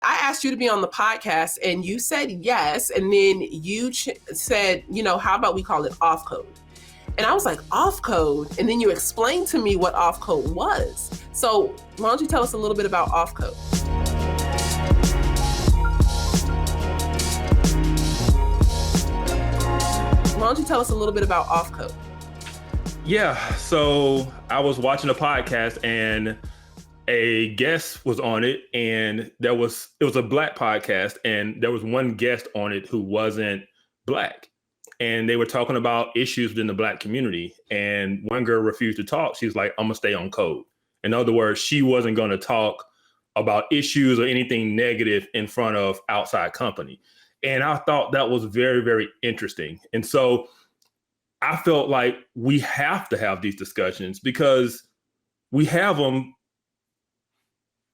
I asked you to be on the podcast and you said yes. And then you said, how about we call it off code? And I was like, off code? And then you explained to me what off code was. So why don't you tell us a little bit about off code? Why don't you tell us a little bit about off code? Yeah, so I was watching a podcast and a guest was on it, and it was a Black podcast, and there was one guest on it who wasn't Black, and they were talking about issues within the Black community, and one girl refused to talk. She's like, I'm gonna stay on code. In other words, she wasn't gonna talk about issues or anything negative in front of outside company. And I thought that was very, very interesting. And so I felt like we have to have these discussions because we have them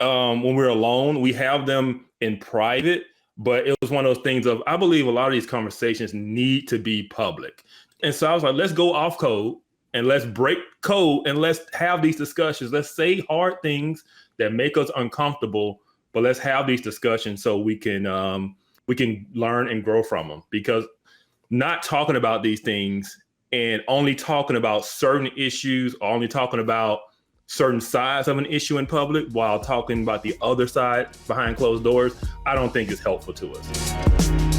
when we're alone. We have them in private, but it was one of those things of, I believe a lot of these conversations need to be public. And so I was like, let's go off code and let's break code and let's have these discussions. Let's say hard things that make us uncomfortable, but let's have these discussions so we can learn and grow from them. Because not talking about these things and only talking about certain issues, or only talking about certain sides of an issue in public while talking about the other side behind closed doors, I don't think is helpful to us.